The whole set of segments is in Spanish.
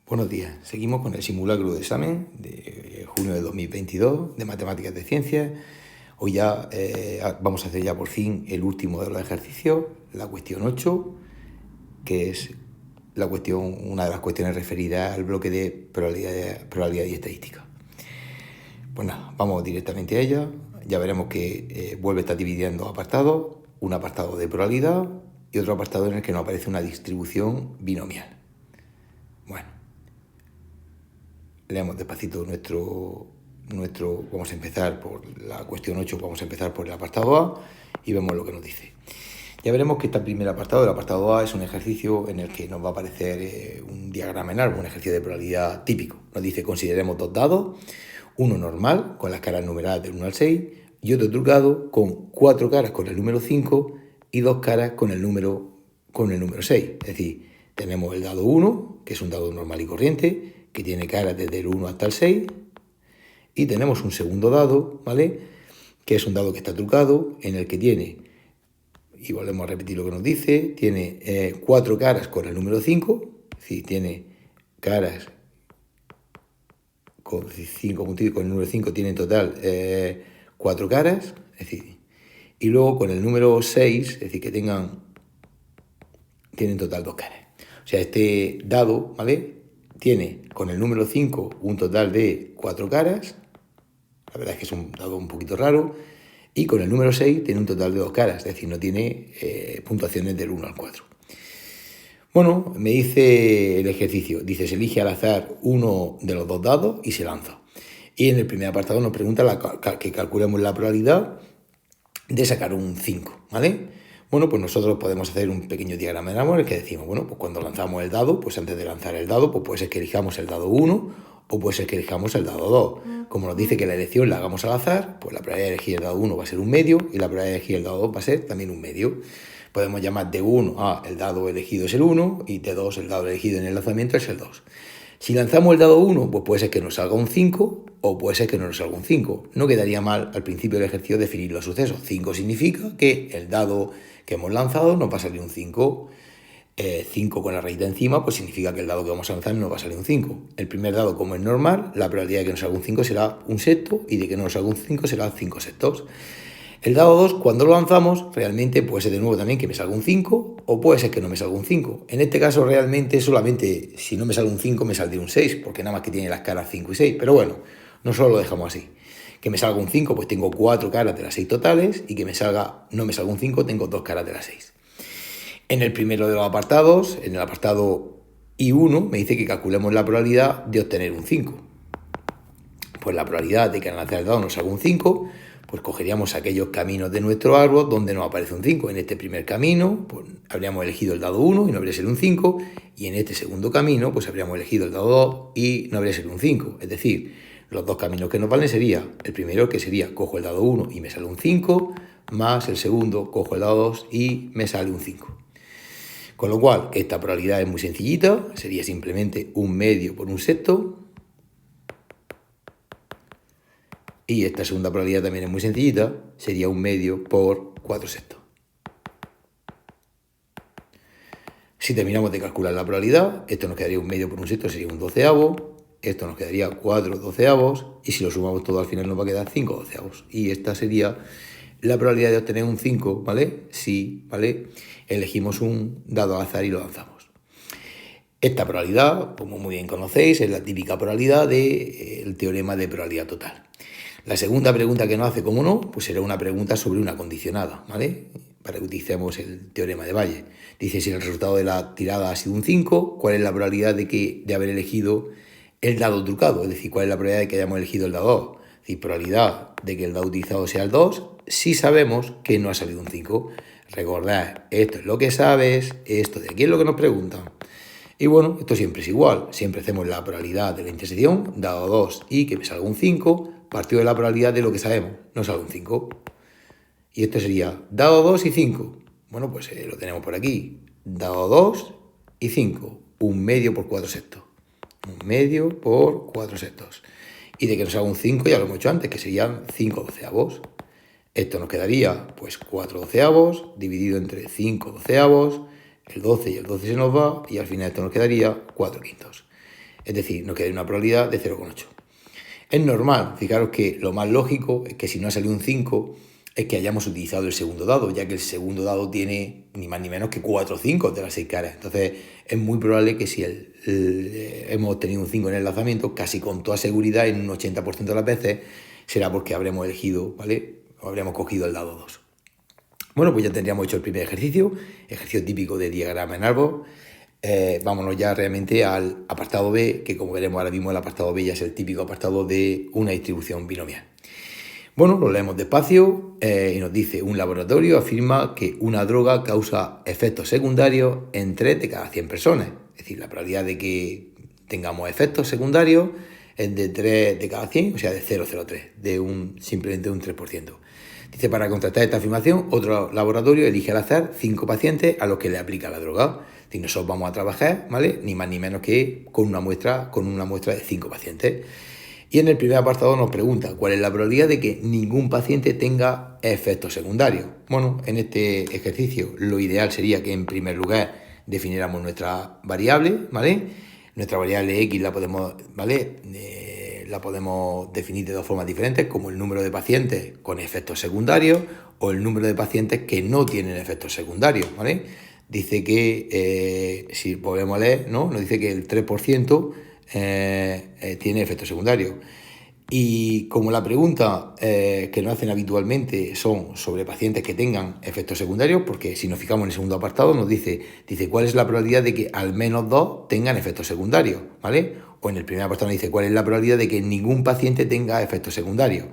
Buenos días. Seguimos con el simulacro de examen de junio de 2022 de Matemáticas de Ciencias. Hoy ya vamos a hacer ya por fin el último de los ejercicios, la cuestión 8, que es una de las cuestiones referidas al bloque de probabilidad y estadística. Pues nada, vamos directamente a ella. Ya veremos que vuelve a estar dividida en dos apartados, un apartado de probabilidad y otro apartado en el que nos aparece una distribución binomial. Bueno, leamos despacito vamos a empezar por la cuestión 8, vamos a empezar por el apartado A y vemos lo que nos dice. Ya veremos que este primer apartado, el apartado A, es un ejercicio en el que nos va a aparecer un diagrama en árbol, un ejercicio de probabilidad típico. Nos dice: consideremos dos dados, uno normal, con las caras numeradas del 1 al 6, y otro trucado, con 4 caras con el número 5 y 2 caras con el número 6. Es decir, tenemos el dado 1, que es un dado normal y corriente, que tiene caras desde el 1 hasta el 6, y tenemos un segundo dado, ¿vale?, que es un dado que está trucado, en el que tiene, y volvemos a repetir lo que nos dice, tiene 4 caras con el número 5, es decir, tiene caras con 5 puntitos, con el número 5 tiene en total 4 caras, es decir, y luego con el número 6, es decir, que tienen en total 2 caras. O sea, este dado, ¿vale?, tiene con el número 5 un total de 4 caras, la verdad es que es un dado un poquito raro, y con el número 6 tiene un total de 2 caras, es decir, no tiene puntuaciones del 1 al 4. Bueno, me dice el ejercicio, dice: se elige al azar uno de los dos dados y se lanza. Y en el primer apartado nos pregunta que calculemos la probabilidad de sacar un 5, ¿vale? Bueno, pues nosotros podemos hacer un pequeño diagrama de árbol en el que decimos, bueno, pues cuando lanzamos el dado, pues antes de lanzar el dado, pues puede ser que elijamos el dado 1 o puede ser que elijamos el dado 2. Como nos dice que la elección la hagamos al azar, pues la probabilidad de elegir el dado 1 va a ser un medio y la probabilidad de elegir el dado 2 va a ser también un medio. Podemos llamar de 1 a el dado elegido es el 1 y de 2 el dado elegido en el lanzamiento es el 2. Si lanzamos el dado 1, pues puede ser que nos salga un 5 o puede ser que no nos salga un 5. No quedaría mal al principio del ejercicio definir los sucesos. 5 significa que el dado que hemos lanzado nos va a salir un 5. 5 con la rayita encima, pues significa que el dado que vamos a lanzar nos va a salir un 5. El primer dado, como es normal, la probabilidad de que nos salga un 5 será un sexto y de que no nos salga un 5 será 5 sextos. El dado 2, cuando lo lanzamos, realmente puede ser de nuevo también que me salga un 5 o puede ser que no me salga un 5. En este caso realmente solamente si no me sale un 5 me saldría un 6, porque nada más que tiene las caras 5 y 6. Pero bueno, nosotros lo dejamos así. Que me salga un 5, pues tengo 4 caras de las 6 totales, y que no me salga un 5, tengo 2 caras de las 6. En el primero de los apartados, en el apartado I1, me dice que calculemos la probabilidad de obtener un 5. Pues la probabilidad de que al lanzar el dado nos salga un 5, pues cogeríamos aquellos caminos de nuestro árbol donde nos aparece un 5. En este primer camino, pues habríamos elegido el dado 1 y no habría sido un 5, y en este segundo camino, pues habríamos elegido el dado 2 y no habría sido un 5. Es decir, los dos caminos que nos valen sería, el primero que sería, cojo el dado 1 y me sale un 5, más el segundo, cojo el dado 2 y me sale un 5. Con lo cual, esta probabilidad es muy sencillita, sería simplemente un medio por un sexto. Y esta segunda probabilidad también es muy sencillita, sería un medio por 4 sextos. Si terminamos de calcular la probabilidad, esto nos quedaría un medio por un sexto, sería un doceavo, esto nos quedaría 4 doceavos, y si lo sumamos todo al final nos va a quedar 5 doceavos. Y esta sería la probabilidad de obtener un 5, ¿vale? Si, ¿vale?, elegimos un dado al azar y lo lanzamos. Esta probabilidad, como muy bien conocéis, es la típica probabilidad del teorema de probabilidad total. La segunda pregunta que nos hace, como no, pues será una pregunta sobre una condicionada, ¿vale?, para que utilicemos el teorema de Bayes. Dice: si el resultado de la tirada ha sido un 5, ¿cuál es la probabilidad de haber elegido el dado trucado? Es decir, ¿cuál es la probabilidad de que hayamos elegido el dado 2? Es decir, probabilidad de que el dado utilizado sea el 2 si sabemos que no ha salido un 5. Recordad, esto es lo que sabes, esto de aquí es lo que nos preguntan. Y bueno, esto siempre es igual, siempre hacemos la probabilidad de la intersección, dado 2 y que me salga un 5, partido de la probabilidad de lo que sabemos, no sale un 5. Y esto sería dado 2 y 5. Bueno, pues lo tenemos por aquí. Dado 2 y 5. Un medio por 4 sextos. Un medio por 4 sextos. Y de que nos haga un 5 ya lo hemos hecho antes, que serían 5 doceavos. Esto nos quedaría pues 4 doceavos dividido entre 5 doceavos. El 12 y el 12 se nos va y al final esto nos quedaría 4 quintos. Es decir, nos queda una probabilidad de 0,8. Es normal, fijaros que lo más lógico es que si no ha salido un 5, es que hayamos utilizado el segundo dado, ya que el segundo dado tiene ni más ni menos que 4 5 de las 6 caras. Entonces es muy probable que si hemos obtenido un 5 en el lanzamiento, casi con toda seguridad, en un 80% de las veces, será porque habremos elegido, ¿vale? O habremos cogido el dado 2. Bueno, pues ya tendríamos hecho el primer ejercicio típico de diagrama en árbol. Vámonos ya realmente al apartado B, que como veremos ahora mismo el apartado B ya es el típico apartado de una distribución binomial. Bueno, lo leemos despacio y nos dice: un laboratorio afirma que una droga causa efectos secundarios en 3 de cada 100 personas. Es decir, la probabilidad de que tengamos efectos secundarios es de 3 de cada 100, o sea, de 0,03, simplemente un 3%. Dice: para contrastar esta afirmación, otro laboratorio elige al azar 5 pacientes a los que le aplica la droga. Es decir, nosotros vamos a trabajar, ¿vale?, ni más ni menos que con una muestra de 5 pacientes. Y en el primer apartado nos pregunta cuál es la probabilidad de que ningún paciente tenga efectos secundarios. Bueno, en este ejercicio lo ideal sería que en primer lugar definiéramos nuestra variable, ¿vale? Nuestra variable X la podemos, ¿vale?, la podemos definir de dos formas diferentes, como el número de pacientes con efectos secundarios o el número de pacientes que no tienen efectos secundarios, ¿vale? Dice que, si podemos leer, ¿no?, nos dice que el 3% tiene efectos secundarios. Y como la pregunta que nos hacen habitualmente son sobre pacientes que tengan efectos secundarios, porque si nos fijamos en el segundo apartado nos dice cuál es la probabilidad de que al menos 2 tengan efectos secundarios, ¿vale? O en el primer apartado nos dice cuál es la probabilidad de que ningún paciente tenga efectos secundarios.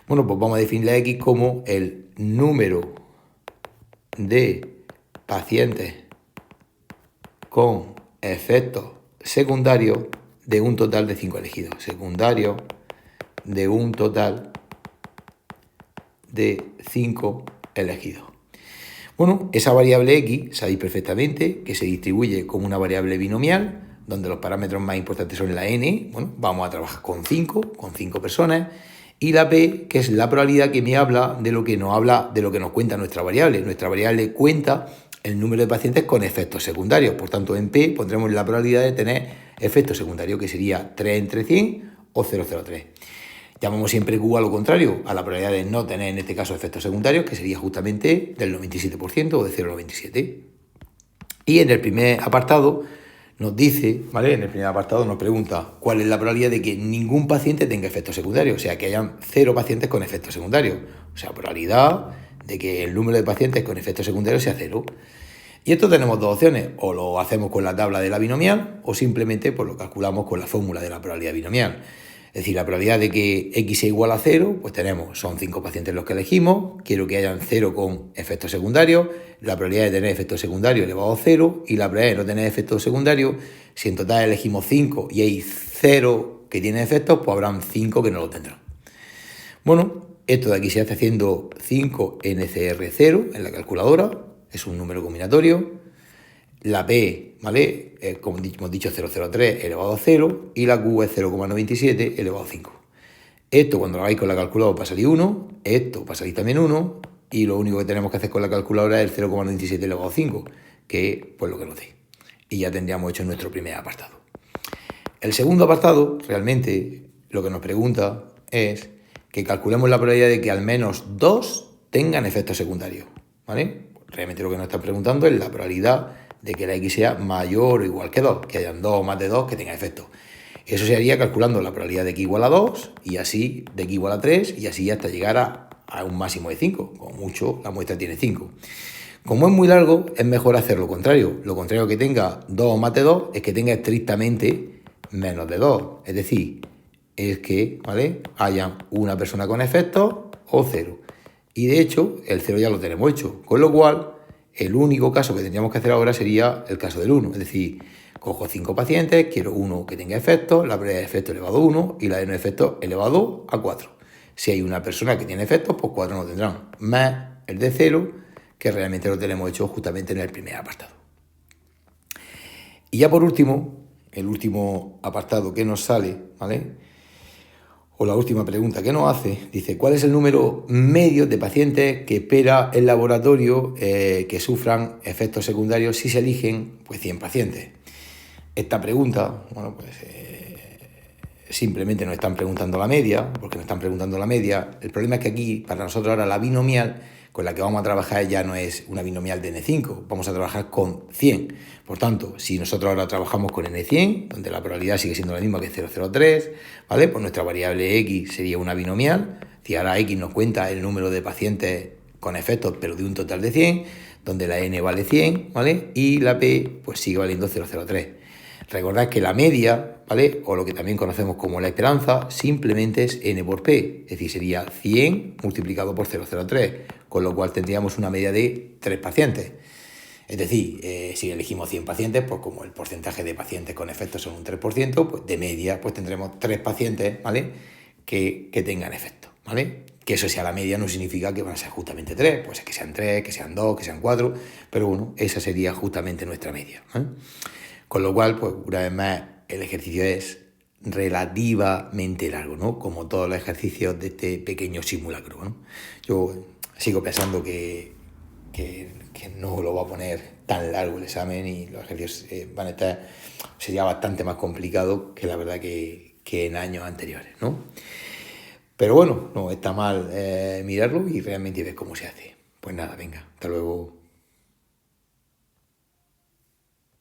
Bueno, pues vamos a definir la X como el número de pacientes con efectos secundarios de un total de 5 elegidos. Secundarios de un total de 5 elegidos. Bueno, esa variable X sabéis perfectamente que se distribuye como una variable binomial, donde los parámetros más importantes son la n. Bueno, vamos a trabajar con 5 personas. Y la p, que es la probabilidad que me habla de lo que nos cuenta nuestra variable. Nuestra variable cuenta el número de pacientes con efectos secundarios. Por tanto, en p pondremos la probabilidad de tener efectos secundarios, que sería 3 entre 100 o 0,03. Llamamos siempre Q a lo contrario, a la probabilidad de no tener en este caso efectos secundarios, que sería justamente del 97% o de 0,97. Y en el primer apartado nos dice, ¿vale? En el primer apartado nos pregunta cuál es la probabilidad de que ningún paciente tenga efectos secundarios, o sea, que hayan 0 pacientes con efectos secundarios. O sea, probabilidad de que el número de pacientes con efectos secundarios sea 0. Y esto tenemos dos opciones: o lo hacemos con la tabla de la binomial o simplemente pues lo calculamos con la fórmula de la probabilidad binomial. Es decir, la probabilidad de que X sea igual a 0, pues son 5 pacientes los que elegimos, quiero que hayan 0 con efectos secundarios, la probabilidad de tener efectos secundarios elevado a 0 y la probabilidad de no tener efectos secundarios, si en total elegimos 5 y hay 0 que tienen efectos, pues habrán 5 que no lo tendrán. Bueno, esto de aquí se hace haciendo 5NCR0 en la calculadora, es un número combinatorio. La P, ¿vale?, como hemos dicho, 0,03 elevado a 0 y la Q es 0,97 elevado a 5. Esto cuando lo hagáis con la calculadora va a salir 1, esto va a salir también 1 y lo único que tenemos que hacer con la calculadora es el 0,97 elevado a 5, que es pues lo que nos dé. Y ya tendríamos hecho nuestro primer apartado. El segundo apartado, realmente, lo que nos pregunta es que calculemos la probabilidad de que al menos 2 tengan efectos secundarios, ¿vale? Realmente lo que nos está preguntando es la probabilidad de que la X sea mayor o igual que 2, que hayan 2 o más de 2 que tengan efectos. Eso se haría calculando la probabilidad de X igual a 2 y así de X igual a 3 y así hasta llegar a un máximo de 5. Como mucho la muestra tiene 5. Como es muy largo, es mejor hacer lo contrario. Lo contrario que tenga 2 o más de 2 es que tenga estrictamente menos de 2. Es decir, es que, ¿vale?, haya una persona con efectos o 0. Y de hecho, el 0 ya lo tenemos hecho. Con lo cual, el único caso que tendríamos que hacer ahora sería el caso del 1. Es decir, cojo 5 pacientes, quiero uno que tenga efectos, la probabilidad de efecto elevado a 1 y la de no efectos elevado a 4. Si hay una persona que tiene efectos, pues 4 no tendrán. Más el de 0, que realmente lo tenemos hecho justamente en el primer apartado. Y ya por último, el último apartado que nos sale, ¿vale?, o la última pregunta que nos hace, dice: ¿cuál es el número medio de pacientes que espera el laboratorio que sufran efectos secundarios si se eligen pues 100 pacientes? Esta pregunta, bueno, pues simplemente nos están preguntando la media, porque nos están preguntando la media. El problema es que aquí, para nosotros ahora, la binomial con la que vamos a trabajar ya no es una binomial de N5, vamos a trabajar con 100. Por tanto, si nosotros ahora trabajamos con N100, donde la probabilidad sigue siendo la misma que 0,03, ¿vale? Pues nuestra variable X sería una binomial. Si ahora X nos cuenta el número de pacientes con efectos, pero de un total de 100, donde la N vale 100, ¿vale? Y la P, pues sigue valiendo 0,03. Recordad que la media, ¿vale? O lo que también conocemos como la esperanza, simplemente es n por p, es decir, sería 100 multiplicado por 0,03, con lo cual tendríamos una media de 3 pacientes. Es decir, si elegimos 100 pacientes, pues como el porcentaje de pacientes con efectos son un 3%, pues de media pues tendremos 3 pacientes, ¿vale? Que tengan efecto, ¿vale? Que eso sea la media no significa que van a ser justamente 3, pues que sean 3, que sean 2, que sean 4, pero bueno, esa sería justamente nuestra media, ¿eh? Con lo cual, pues una vez más, el ejercicio es relativamente largo, ¿no? Como todos los ejercicios de este pequeño simulacro, ¿no? Yo sigo pensando que no lo va a poner tan largo el examen y los ejercicios van a estar, sería bastante más complicado que la verdad que en años anteriores, ¿no? Pero bueno, no está mal mirarlo y realmente ver cómo se hace. Pues nada, venga, hasta luego.